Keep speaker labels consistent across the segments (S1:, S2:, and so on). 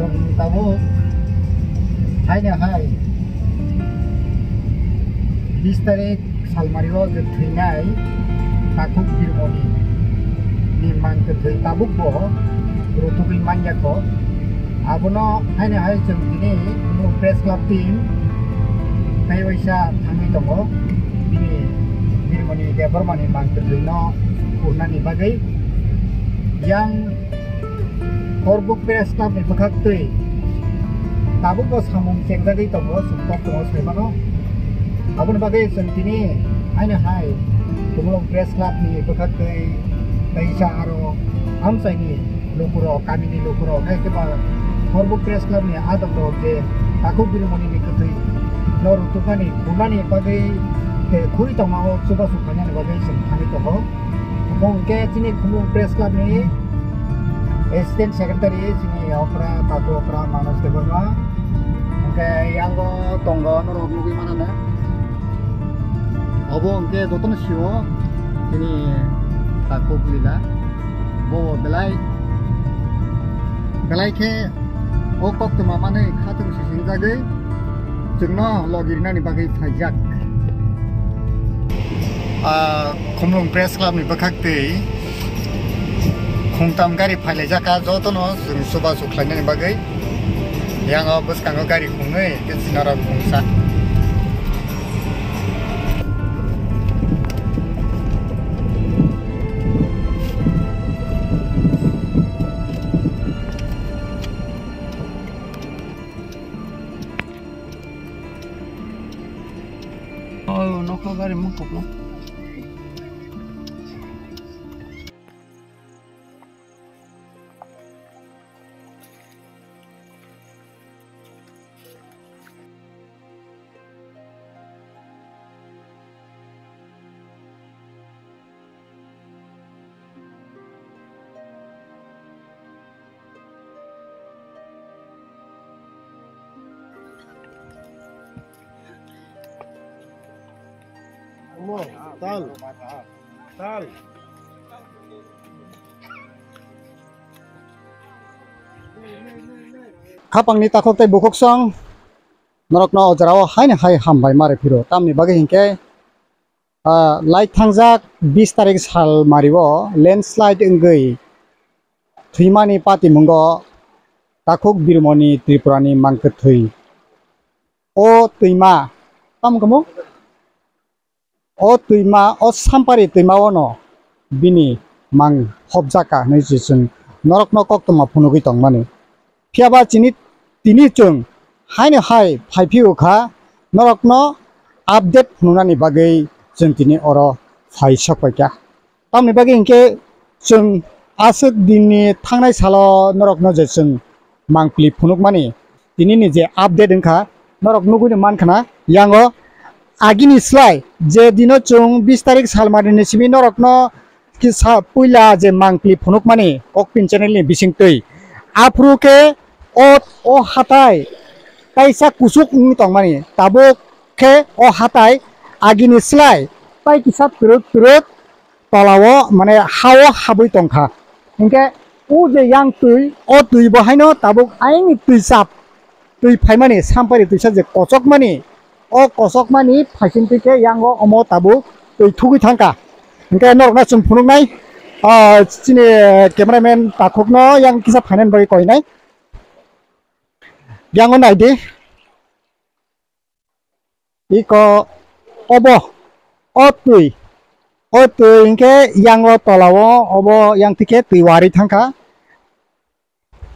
S1: Jong tahu hanya hai Bistarik Salmario ke Trinai takuk Birmoni nimang ke tabuk boh rutukin manja ko abono hanya hai jeng ini press club team kayu isa tangi tongo ini Birmoni Departemen nimang ke Trino purna ni bagai yang korbuk press club ni bekak tui tabuk boh samung cengzagi tongo sumpok tongo sebano abon bagai sentini hanya hai kumulong press club ni bekak tui kaisa aro amsai ni lokuro kami ni lokuro kai keba korbuk press club ni ada do je aku Birmoni ni ketui nor tukani bunani bagai ke kuri to mau suba sukanya ni bagai sentani to ho mong ke sini kumulong press club ni assistant secretary sini opera tato opera manos ke bawah ke yang go tonggo nor nugi mana na obo ke doton siwo ini takuk lila bo belai ke okok tu mama ne khatung sising jagai jengno logirina ni bagai fajak kumlung press club ni bakak te khungtam gari phale jaka jotono jeng soba suklanya ni bagai yang bus kanggo gari khungai ke sinara khungsa gari mukuk lo. Tal. Kapang ni takok tay bukok song norok no ojaraw hai na hai hambai mare phiro tamni bage hinke light thangjak 20 tarik sal maribo landslide engei thuimani pati mungo takok Birmoni Tripurani mangke thui o tuima tam komo o tuima o sampari tuima ono bini mang hobjaka nei jisung norok no kok toma phunugui tongmani phiaba chini tini chung haine hai phaipiu kha norok no update phununani bagai chung tini oro phai sakpaika tamni bagai inke chung asuk dinni thangnai salo norok no je chung mangpli phunukmani tini ni je update engkha norok nugui mankhana yango agini slai je dino chung 20 tarik salmari ni simi norok no kisa puila je mangpli phunuk mani okpin channel ni bising tui afru ke o hatai kaisa kusuk ni tongmani tabuk ke o hatai agini slai pai kisa turut tolawo mane hawo habui tongkha inke u je yang tui o tui bohaino tabuk aing tui sap tui phaimani sampari tui sa je kosok mani o kosok mani phaisinti ke yango omo tabu tui thugui thangka ingke norok na chung phunuk nai chini cameraman takok no yang kisa phainan bari koi nai yango nai de iko obo o tui ingke yango tolawo obo yang tike tui wari thangka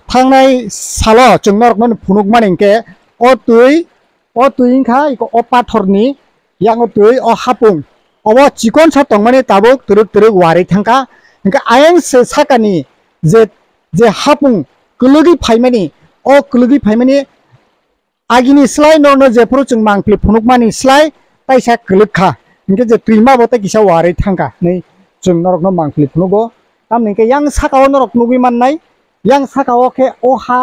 S1: thangnai salo chung norok no phunuk mani ingke o tui ingkha iko o pathorni yang tui o hapung obo chikon sa tongmani tabuk turuk wari thangka ingka ayang se sakani je hapung kulugi phaimani o kulugi phaimani agini slai no je pro chung mangpli phunukmani slai taisa kulukha ingke je tuima bote kisa wari thangka nei chung norok no mangpli phunugo tamni ke yang sakao norok nugui mannai yang sakao ke oha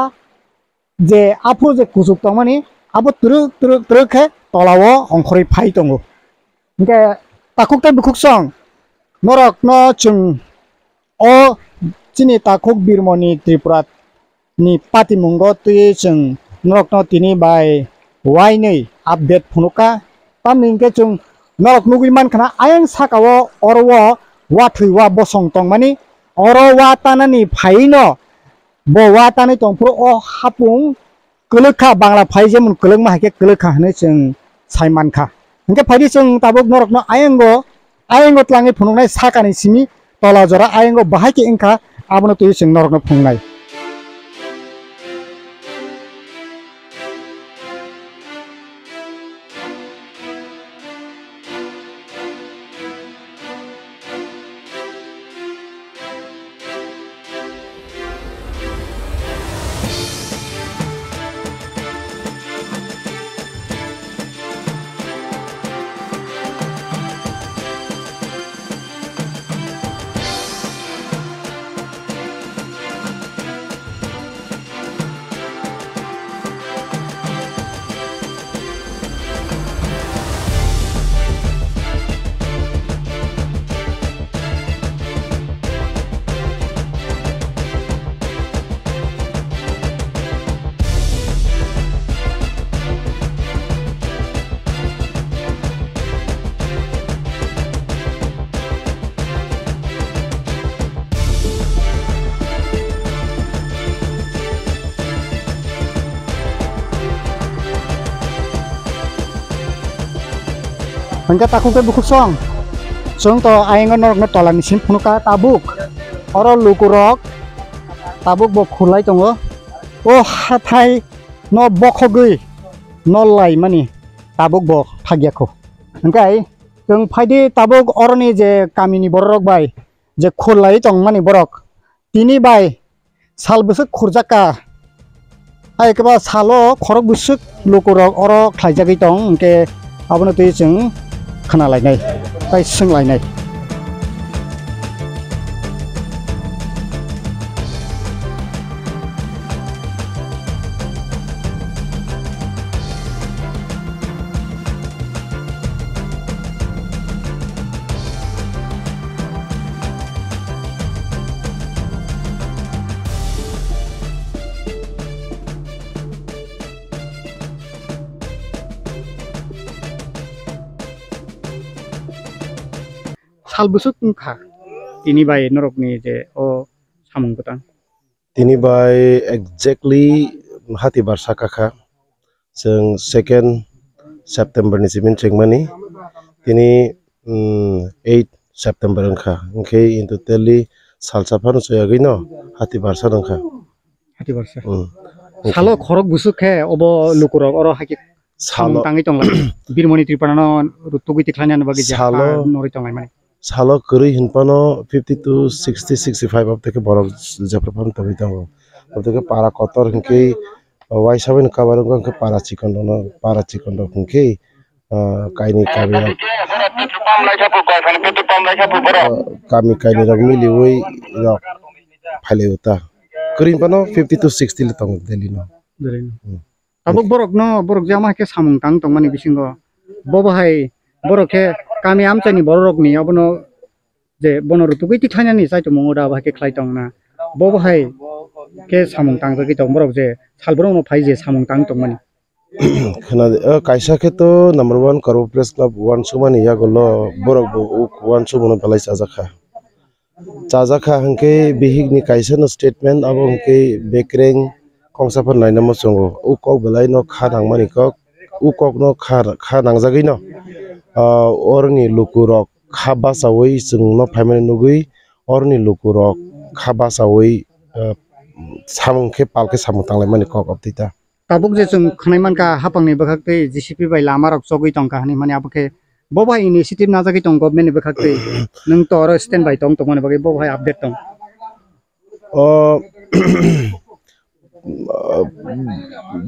S1: je apu je kusuk tongmani abo turuk ke tolawo ongkhori phai tongo ingke takuk tai bukuk song norok no chung o chini takuk Birmoni Tripura ni pati mungo tuye chung norok no tini bai wai nei update phunuka tamni ke chung norok nugui man khana ayang sakao orwo wa thui wa bosong tong mani oro wa tanani phaino bo wa tani tong pro o hapung kelekha bangla phai jemun keleng ma ke kelekha hne chung saiman kha hingke phaidi chung tabuk norok no ayengo tlangi phunungnai sakani simi tola jora ayengo bahai ke ingkha abono tuye chung norok no phungnai hingke taku ke bukuk song chung to ayengo norok no tolani sim phunuka tabuk oro lukurok tabuk bo khulai tongo o hathai no bokhogui no lai mani tabuk bo phagyakho hingkai chung phaidi tabuk oroni je kamini borok bai je khulai tong mani borok tini bai sal busuk khurjaka ai keba salo khorok busuk lukurok oro khlaijagui tong hingke abono tui chung khana lainai bai sung lainai sal busuk kha tini bai norok ni je o samung butang
S2: tini bai exactly hati barsa kha जों 2 September ni simin chengmani tini 8 September angkha ओंखे in totally salsa phano soyagui no hati barsa angkha
S1: hati barsa salo khorok busuk khe obo lukurok oro haki samung tangi tongla birmoni tripana rutugui tikhlanya no bagi ja nori tonglai mani
S2: salo kuri hinpano 50 to 60 65 of teke borok japrapam tobi tango oteke para kotor hinke wai saben kabarung ke para chikon do hinke kaini kami kaini rok mili woi rok phale uta kuri hinpano 50 to 60 le tong deli no
S1: abok borok jama ke samung tang tong mani bisingo bobo hai borok ke kami amchani borok ni abono je bono rutugui tikhlani saito mongoda ba ke khlai tong na bobo hai ke samung tang gi tong borok je salborong no phai je samung tang tong mani
S2: khana kaisa ke to number 1 karo press club 1 sumani yagolo borok bo 1 sumono belai chajakha hanke bihig ni kaisa no statement abo hanke bekreng kongsaphan naina mo songo ukok belai no kha nangmani kok ukok no kha nangjagui no orni lukurok khaba sawoi chung no phaimani nugui orni lukurok khaba sawoi samung ke palke samung tanglai mani kok optita
S1: tabuk je chung khnai man ka hapang ni bakhak te GCP bai lama rok chogui tong ka hani mani abuke bobai initiative na jagi tong government ni bakhak te nung to ro stand by tong mani bagai bobai update tong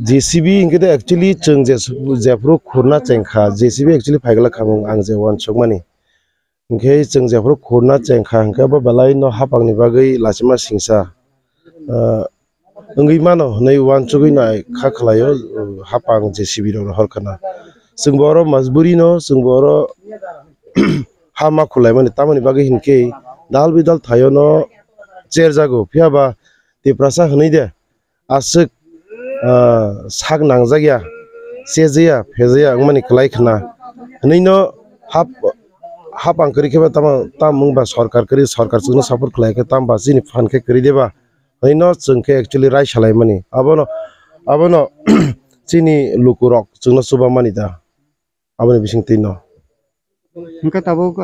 S2: JCB ingkete actually chung jefru khurna chengkha JCB actually phaigala khamung ang je wan chokmani ingke chung jefru khurna chengkha ingke bo balai no hapangni bagai lasima singsa ngui mano nei wan chogui nai kha khlayo hapang JCB ro horkana sungboro majburi no sungboro hama khulai mani tamani bagai hinke dal bidal thayo no cher jago phiaba te prasa hnei de asuk sak nangjagya sejeya fejeya angmani klai khana nino hap angkari keba tam mungba sarkar kari sarkar chungno support khlai ke tam ba jini fan ke kari deba nino chungke actually rai salai mani abono chini lukurok chungno suba mani da aboni bising tino
S1: hingke tabuk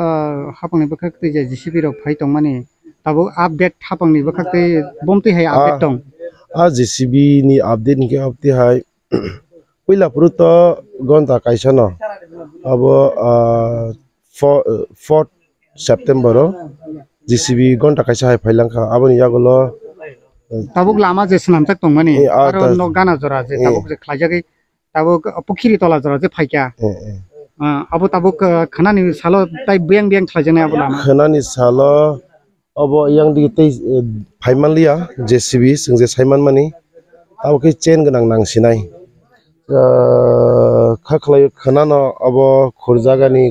S1: hapangni bakakte je JCB rok phai tongmani tabuk update hapangni bakakte bomti hai update tong
S2: a JCB ni update ke upti hai puila pruto gonta kaisa no abo 4 September JCB gonta kaisa hai phailangkha aboni yagolo
S1: tabuk lama je snamjak tongmani aro no gana jora je tabuk je khlaijagai tabuk pukhiri tola jora je phaikya abo tabuk khanani salo tai beng khlaijanai abo lama
S2: khanani salo abo yang di tei phaimanliya JCB singje saiman mani abo ke chain ganang nangsinai khaklai khanano abo khurjagani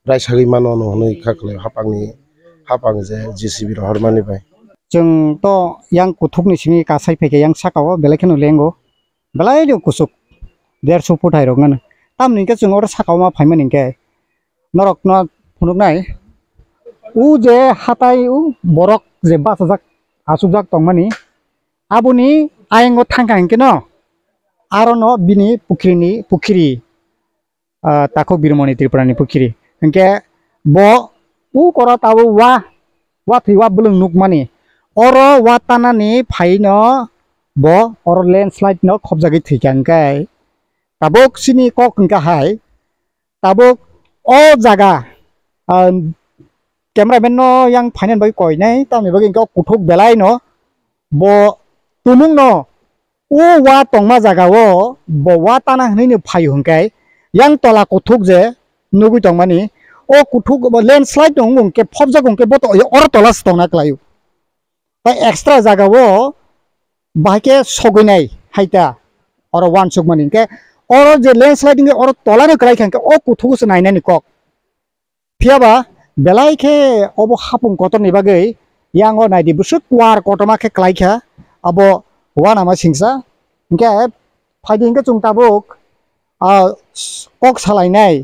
S2: raisagi mano no nei khaklai hapang je JCB ro harmani bai
S1: जों तो yang kuthuk ni simi kasai pheke yang sakao belai kheno lengo belai dio kusuk 150 फुट हाइरक ngana tam ningke जों or sakao ma phaima ningke norok no phunuk nai u je hatai u borok je basajak asujak tongmani abuni ayengo thangka hingke no aro no bini pukhiri tako birmoni tripurani pukhiri hingke bo u kora tabu wa thiwa bulung nukmani oro watana ni phaino bo oro landslide no khobjagi thikangkai tabuk sini kok hingka hai tabuk o jaga cameraman no yang phainan bai koi nai tamni bagi ko kuthuk belai no bo tumung no u wa tongma jaga o bo watana hni ni phai hingkai yang tola kuthuk je nugui tongmani o kuthuk bo landslide dong ke phobjagong ke bo to oro tola stongna klayu extra jaga wo bahke soginai haita oro wan suk mani ke oro je landsliding oro tolane klai khanke o kuthu se naina ni kok phiaba belai ke obo hapung kotor ni bagai yang o naidi busuk war kotoma ke klai kha abo wana ma singsa ke phaiding ke chung tabuk kok salai nai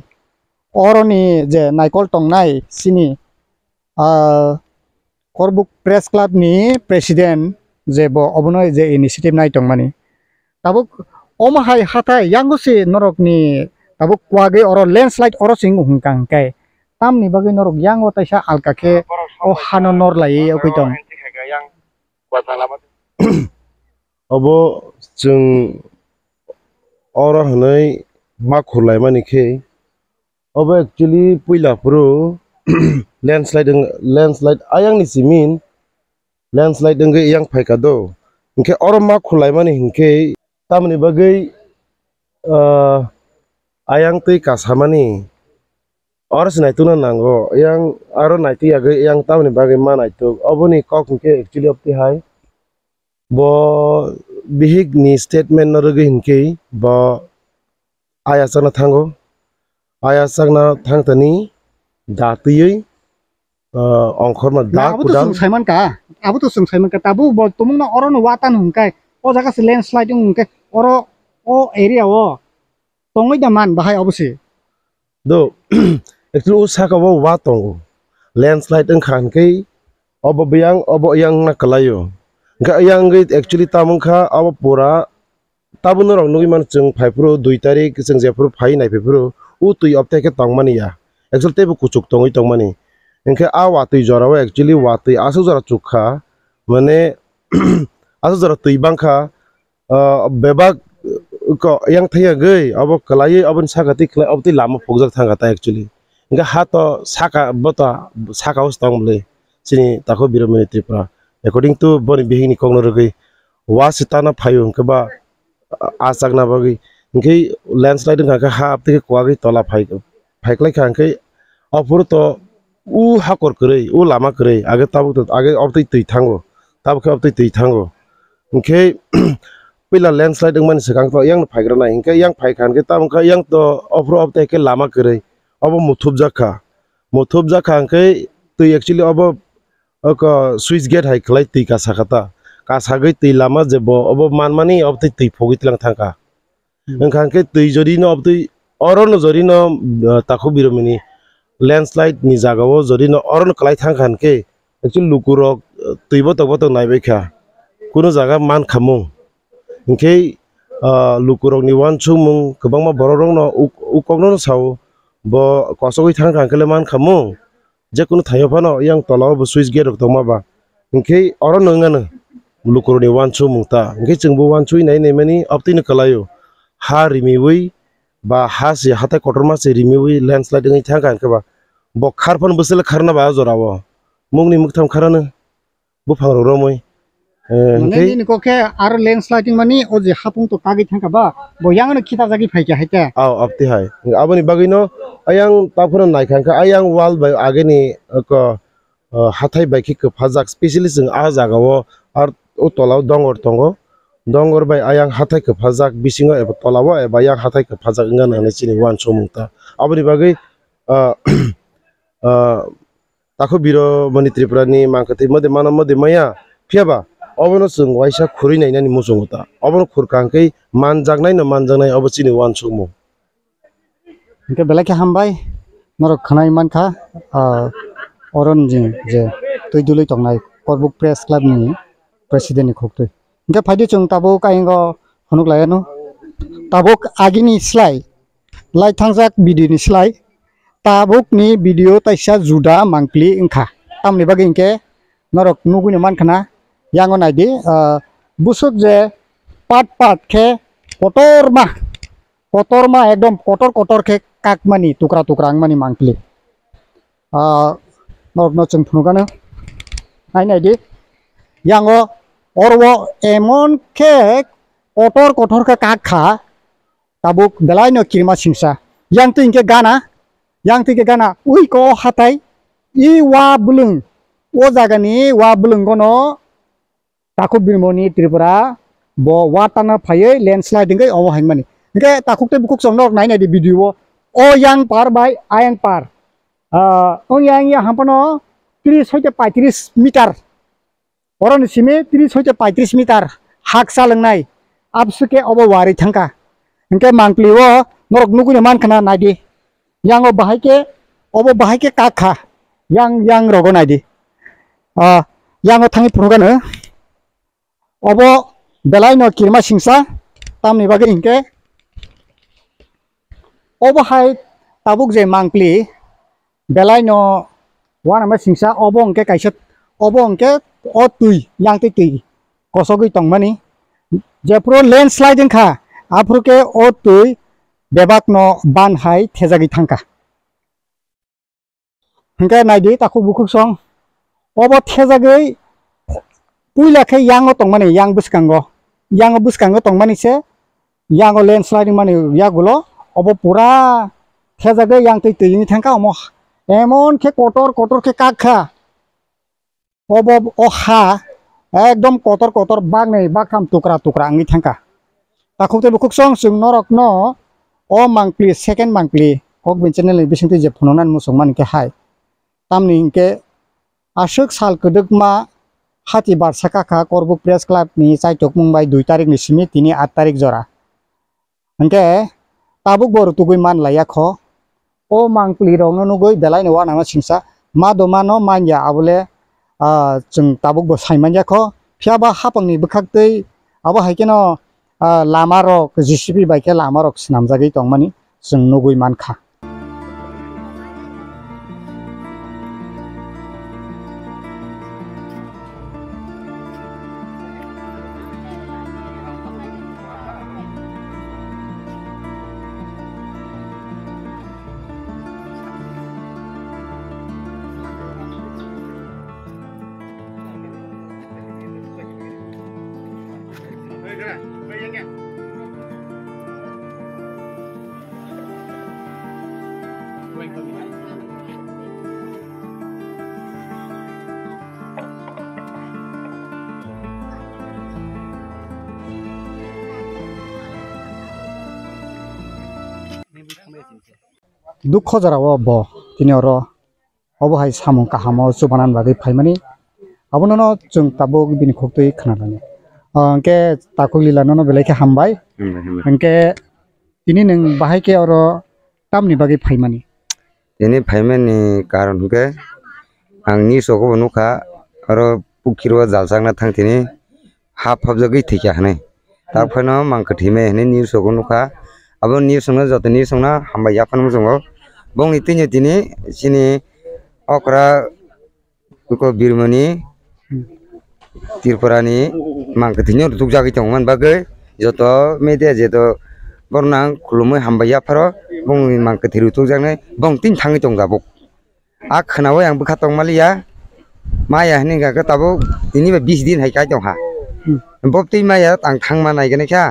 S1: oro ni je naikol tong nai sini Korbuk Press Club ni President je bo obono je initiative nai tongmani tabuk omahai hatai yangosi norok ni tabuk kwage oro landslide oro sing hungkang kai tamni bagi norok yango taisa alkake o hano nor lai o kitong
S2: obo chung oro hanai ma khurlai mani ke obo actually puila pro landslide ayang ni simin landslide dengge yang phaikado hingke oro ma khulai mani hingke tamni bagai ayang tei kasamani oro sinai tuna nango yang aro naiti age yang tamni bagai ma naituk oboni kok hingke actually opti hai bo bihig ni statement noroge hingke bo ayasana thango ayasana thangtani datuyei ongkhor ma da kudang
S1: saiman ka abu to sung saiman ka tabu bo tumung na oro no watan hungkai o jaga se landslide hungkai oro o area o tongoi da man bahai obusi
S2: do actually usaka wo watongo landslide ang khan kai obo yang na kalayo ga yang ge actually tamung kha abo pura tabun rong nugi man chung 5 pro 2 tarik chung jepur phai nai pepro u tui opte ke tongmani ya actually tebo kuchuk tongoi tongmani engke a watui jorao actually watui asu jora chukha mane asu jora tui bangkha bebak ko yang thaya gei abo kalai abon sagati khlai obti lama pokjak thanga ta actually engka hato saka bota saka ustongle sini tako biromani tripura according to boni bihini kongnorogei wasitana phayung ke ba asakna bagi engke landslide ngaka ha apte kwagi tola phaiklai khangkai apur to u hakor korei u lama korei age tabuk to age optei tui thango tabuk optei tui thango engke pila landslide man sekang to yang phaigra na engke yang phaikhan ke tabuk yang to opro optei ke lama korei obo muthub jakha engke tui actually obo switch gate hai khlai tui ka sakata kasagoi tui lama je bo obo manmani obtui tui phogi tlang thangka engkang ke tui jodi no obtui orono jodi no taku biromini landslide ni jagao jodi no orono kalai thangkan ke actually lukurok tui botok naibai kha kuno jaga man khamung engke lukurok ni wansumung kwbangma borok no ukok no sao bo kosogoi thangkan kele man khamung je kuno thayo phano yang tolao bo switch gear rok tongma ba engke orono ngano lukuroni wansumung ta engke chungbo wansui nai mani obtui no kalayo ha rimiwi ba ha si hatai kotorma se rimiwi landslide ngai thangkan ke ba bo kharpon busel kharna ba jorawo mungni muktham kharano bufang ro romoi
S1: Mane ni ko ke ar landsliding mani o je hapung to tagi thangka ba bo yang no kita jagi phaika haite
S2: aw apti hai aboni bagino ayang taphono naikhanka ayang wall by ageni ko hathai by ki phajak specially jeng a jagao ar o tolao dongor tongo dongor by ayang hathai ko phajak bisingo eba tolao eba yang hathai ko phajak ngana ne chini wan somungta aboni bagai tako biro mani tripura ni mangkati mode mana mode maya phiaba obono chung waisa khuri nai nani musungota obono khurkangkai manjaknai no manjaknai obo chini wan sumu
S1: engke belake hambai norok khanai mankha oron jing je tui dului tongnai Korbuk Press Club ni president ni khoktui engke phaidi chung tabuk kaingo honuk layano tabuk agini slai lai thangjak video ni slai tabuk ni video taisa juda mangkli engkha tamni bagi engke norok nuguni mankhana yango naidi busuk je pat ke kotorma ekdom kotor ke kakmani tukra angmani mangkli norok no chung phunugano ai naidi yango orwo emon ke kotor ke kakha tabuk belai no kirma singsa yang tu ingke gana ui ko hatai I wa bulung o jagani wa bulung gono takuk birmoni Tripura bo watana phaye landsliding kai omo haimani ingke takuk te bukuk songnok nai di video o yang par by ayang par o yang ya hampano 30 hoite 35 meter oron sime 30 hoite 35 meter hak salangnai absuke obo wari thangka ingke mangkli o norok nuguni mankhana naidi yang o bahai ke kakha yang rogo naidi yang o thangi phunugano obo belai no kirma singsa tamni bagi ingke obo hai tabuk je mangkli belai no wana ma singsa obo ingke kaisa obo ingke o tui yang tui kosogoi tongmani je pro landsliding kha apruke o tui bebak no ban hai thejagi thangka hingke naidi taku bukuk song obo thejagoi puila ke yang o tongmani yang buskango tongmani se yang o landsliding mani yagulo obo pura thejagoi yang tui ni thangka omo emon ke kotor ke kakha obo o ha ekdom kotor bakam tukra angi thangka takukte bukuk song sung norok no o mangkli second mangkli ok bin channel ni bisingti je phononan musongman ke hai tamni ingke ashok sal kedukma hati barsaka kha Korbuk Press Club ni chaitok mumbai 2 tarik ni simi tini 8 tarik jora ingke tabuk bor tugui man laya kho o mangkli rong no nugoi belai no wana ma singsa ma domano manja abule chung tabuk bo saimanja kho phiaba hapangni bukhaktei abo haikeno lama rok JCB baike lama rok snamjagoi tongmani chung nugui mankha dukho jara bo tini oro obo hai samung kahamo chubanan bagi phaimani abono no chung tabuk bini khoktui khanalani ke takuk lila no belai ke hambai ke tini nang bahai ke oro tamni bagi phaimani
S3: ini phaimani karon ke angni soko nuka aro pukiro jalsangna thangtini hap jagi thikya hne takphano mangkathime hne ni soko nuka abo ni songna jotni songna hambai yapan mujongo bongni tinye tini sini okra ko birmani tirpurani mangkathini rutuk jagi tongman bagai joto media jeto bornang khulumai hambai yaparo bongni mangkathi rutuk jangne bong tin thangi tonggabok ak khanawe ang bukha tongmalia maya hne ga tabo tini ba 20 din hai kai tongha bopti maya tang thangma nai gane kha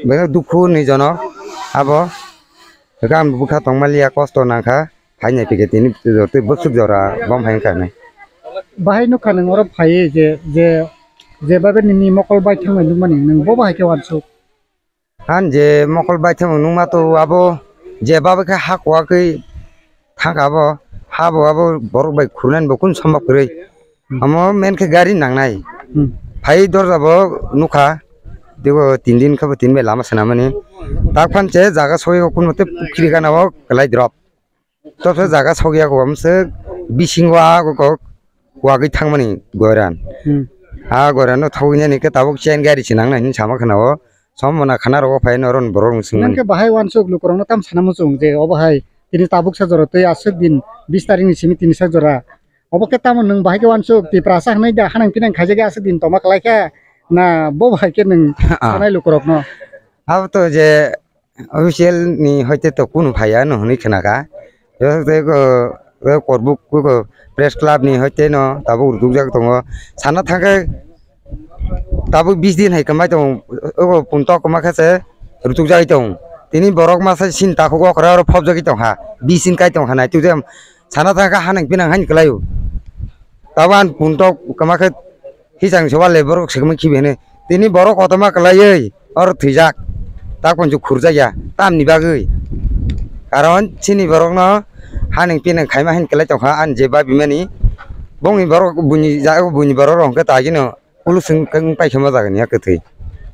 S3: bega dukhu ni jono abo gam bukha tongmalia kosto nangkha hainai pike tini jote busuk jora bom hain kanai
S1: bahai no khanang oro phai je babe ni mokol bai thangmai numani nang bo bahai ke wansu
S3: han je mokol bai thang nungma to abo je baba kha hakwa kai thangabo habo abo borok bai khunan bokun sambak rei amo men khe gari nangnai phai dorjabo nukha debo 3 din khabo 3 bai lama sanamani takphan che jaga soi kun mate pukri ganao kalai drop to jaga sogia ko amse bisingwa ko wagi thangmani goran ha goran no thognya ni ke tabuk chen gari chinangna hin sama khanao somona khana ro phai no ron borong sing
S1: nang ke bahai wansuk lukurang no tam sanam chung je o bahai tini tabuk sa jora tei asuk din 20 tarik ni simi tini sa jora obo ke tam nang bahai ke wansuk ti prasa hnai da hanang pinang khaje ge asuk din toma kalai ka na bo bahai ke nang sanai lukurok no
S3: अब तो जे official ni hoite to kun phaya no honi khnaka te ko korbuk ko press club ni hoite no tabu urdu jak tongo sana thangke tabu 20 din hai kamai tong o punto kama khase rutuk jai tong tini borok masa sin ta ko kora ro phop jagi tong ha 20 din kai tong hanai tu dem sana thangka hanang pinang han klayu taban punto kama khe hisang soba le borok segmen khibene tini borok otoma klayei or thijak takon ju khurjaya tamni bagai karon chini borok no haning pinang khaima hin kelai tongha an je ba bimani bongi borok buni jago buni borok rong ke tagino ulusung kang pai khama jagani ya kethei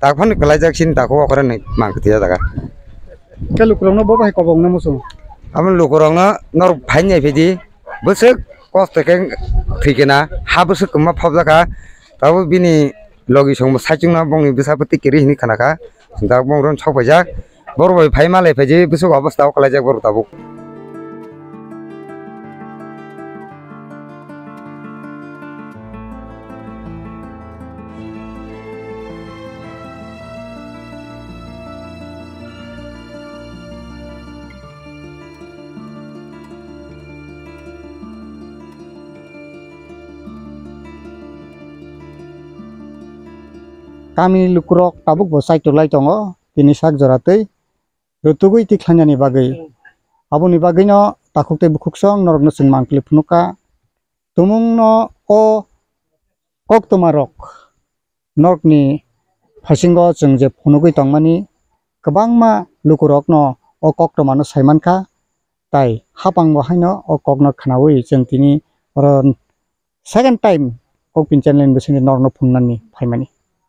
S3: takphon kelai jak sin takho okra nei mang kethia jaga
S1: ke lukurang no bo bahai kobong na musu
S3: amon lukurang no nor phainai phidi busuk kost ke thikena ha busuk kama phobjaka tabo bini logi song saichungna bongi bisapati kiri hini khanaka da bongron chopajak borbai phaimale phaji busuk obostha kalajak bor tabuk
S1: kami lukurok tabuk bo sai to lai tongo tini sak jora tei rutugui ti khlanyani bagai aboni bagai no takuk te bukhuksong norok no sing mangkli phunuka tumung no o kok tumarok norok ni phasingo chung je phunugui tongmani kwbangma lukurok no o kok to mano saimankha tai hapang bo haino o kok no khanawi chung tini second time kok pinchen len bisini norok no phungnani phaimani